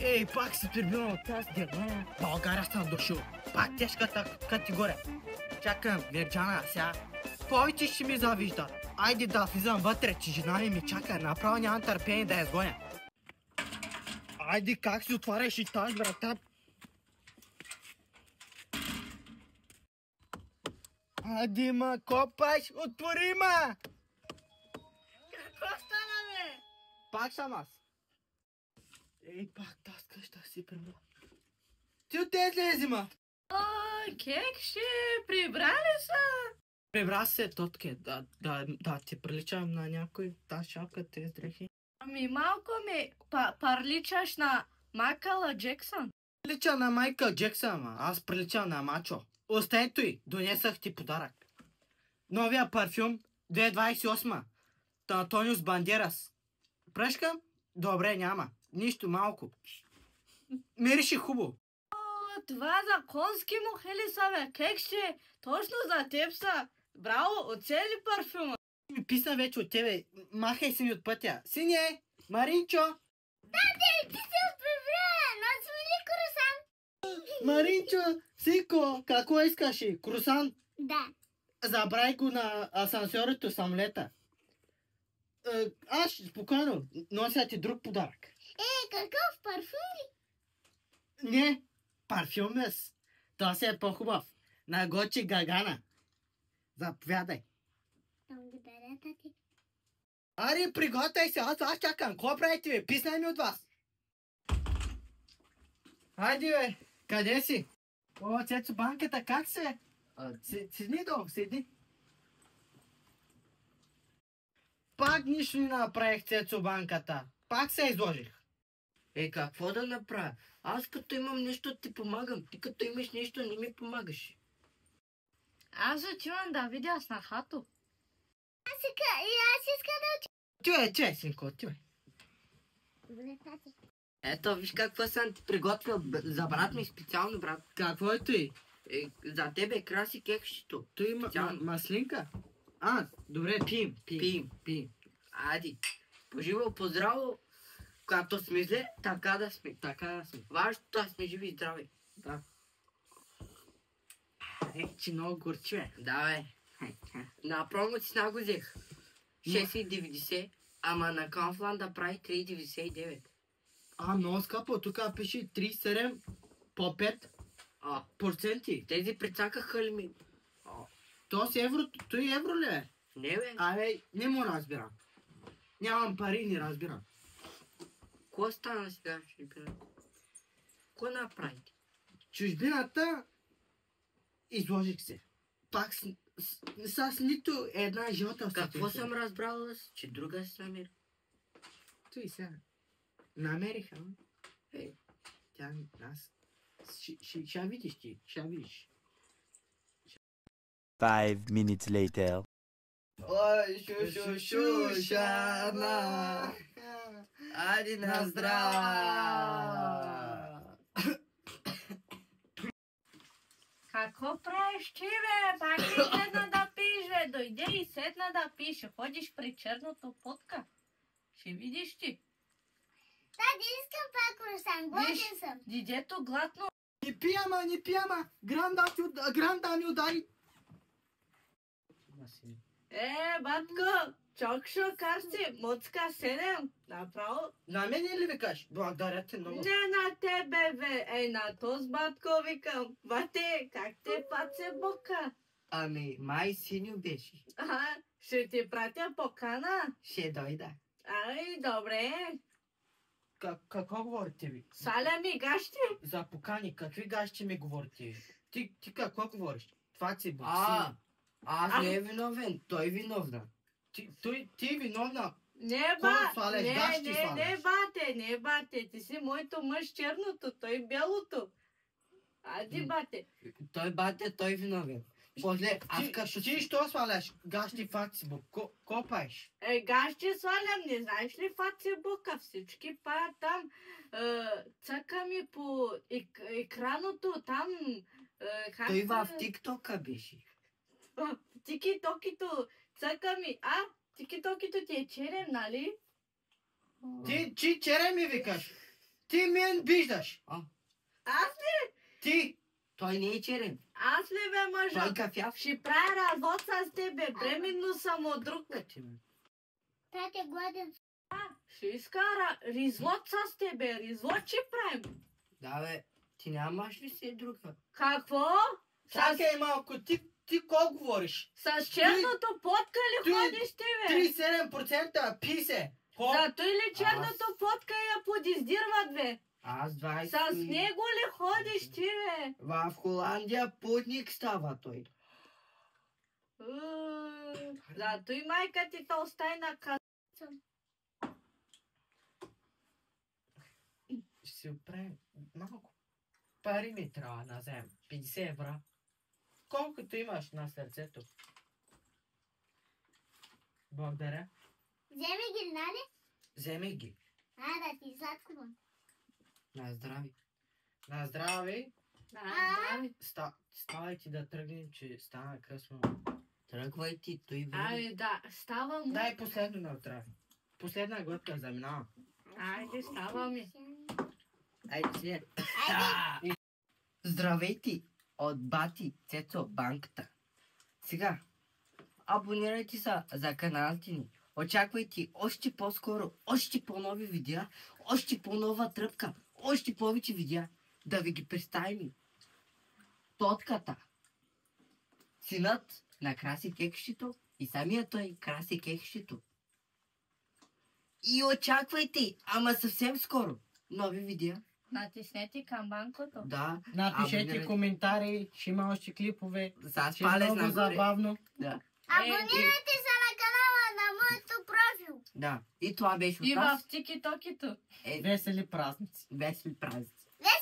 Ей, пак си прибил от тази дела. България съм дошъл. Пак тежката категория. Чакам, Вирджана, сега. Повече ще ми завижда. Айде да влизам вътре, че жена ми чака. Направо нямам търпение да я сгоня. Айде, как си отваряш и тази врата? Айде, ма, копаш, отвори, ма! Какво стана, бе? Пак съм аз. Ей, пак тази къща си прибра. Ти отде излези, ма! О, кекши, прибрали са? Прибра се, тотке, да ти приличам на някой, тази шапка, тези дрехи. Ами малко ми парличаш на Макала Джексън. Прилича на Майкъл Джексън, ма. Аз приличам на Мачо. Остей той, донесах ти подарък. Новия парфюм 2028 Антониус Бандерас. Пръшкам? Добре, няма. Нищо, малко. Мирише хубаво. О, това за конски мухели са, бе. Кекши, точно за теб са. Браво, оцели парфюма. Ми писна вече от тебе. Махай се ми от пътя. Сине, Маринчо. Ти си отправя! Носи ми ли круасан? Маринчо, синко, какво искаш? Крусан? Да. Забрай го на асансьорето самолета. Аз спокойно нося ти друг подарък. Какъв парфюм ли? Не, парфюмес. Това си е по-хубав. На Гочи Гагана. Заповядай. Благодаря, тати. Ари, приготвяй се, аз чакам. Какво правите, бе? Писна ми от вас. Хайде, бе. Къде си? О, Цецо, банката, как се? Седни долу, седни. Пак нищо не направих, Цецо, банката. Пак се изложих. Какво да направя? Аз като имам нещо ти помагам. Ти като имаш нещо не ми помагаш. Аз отивам да видя снахато. Аз искам да уча. Отивай, синко, отивай. Добре, тати. Ето, виж какво съм ти приготвил за брат ми специално, брат. Какво е той? За тебе краси кекшито. Той има маслинка? Добре, пием. Ади, поживал, поздраво, когато сме зле, така да сме. Важното да сме живи и здрави. Да. Че много горчи, бе. Да, бе. На промо си го взех. 6,90, ама на Kaufland прави 3,99. Много скъпо. Тук пише 37 по 5%. Тези прецакаха ли ми? То си евро, той евро ли е? Не, бе. Не му разбирам. Нямам пари, не разбирам. Какво стана сега, чужбина? Какво направите? Чужбината изложих се. Пак с нито една жълта. Какво съм разбрал аз, че друга се намери? Той сега. Намериха. Тя аз. Ще видиш ти, ще видиш. 5 minutes later. Ой, Шушана! Ади на здраво! Какво правиш ти, бе? Пак ли седна да пиш, бе? Дойде и седна да пиш. Ходиш при черното потка. Ще видиш ти. Тати, искам пак круасан. Гладен съм. Дидето гладно. Не пияма. Гранда ми удари. Батко, чокшо карси, муцка 7. Направо. На мен ли викаш? Благодаря ти много. Не на тебе, бе. На този батко викам. Бате, как те паце бока? Ами, май синьо беше. Ще ти пратя покана. Ще дойда. Добре. Какво говорите ви? Саля ми гащи. За покани, какви гащи ми говорите? Ти какво говориш? Това си боксин. Аз не е виновен, той е виновна. Ти виновна. Не, бате, ти си моето мъж черното, той белото. Ади, бате. Той е виновен. После, Ти що сваляш гащи в Фейсбук? Копаеш? Гащи свалям, не знаеш ли Фейсбука? Всички па там. Цъка ми по екраното, там. Той в ТикТока беше. Тики-токито, цъка ми. Тики-токито ти е черен, нали? Ти черен ми викаш. Ти мен виждаш. Аз ли? Ти. Той не е черен. Аз ли бе мъжа? Той кафяв. Ще правя развод с тебе. Бременно съм от друг. Тате гладен. Ще изкара развод с тебе. Развод ще правим. Да, бе. Ти нямаш ли си друга? Какво? Чакай малко, ти колко говориш? С черното потка ли Ти- ходиш ти, бе? 37% писе. Зато или черното потка я подиздирват, бе? Аз 20. С него ли ходиш ти, бе? В Холандия путник става той. Зато и майка ти толстайна каза. Ще си оправим малко. Пари ми трябва да вземем. 50 евро. Колкото имаш на сърцето. Благодаря. Вземи ги, нали? Вземи ги. Да ти сладко. Бе. На здраве. На здраве. Да, Ставайте да тръгнем, че стана късно. Тръгвай ти, той време. Айде, да, ставам. Дай последно на здраве. Последна глътка заминава. Айде, ставаме. Айде се. Здравейте от бати Цецо банката. Сега, абонирайте се за каналите ни. Очаквайте още по-скоро, още по-нови видеа, още по-нова тръпка, още повече видеа. Да ви ги представим. Тотката. Синът на Краси Кекшито и самия той Краси Кекшито. И очаквайте, ама съвсем скоро, нови видеа. Натиснете камбанкото. Да. Напишете абонирайте. коментари, ще има още клипове. С Ще е палец много нагоре. забавно. Да. Абонирайте се на канала на моето профил. Да. И това беше И от нас. в тики-токито. Е, Весели празници. весели празници. Весели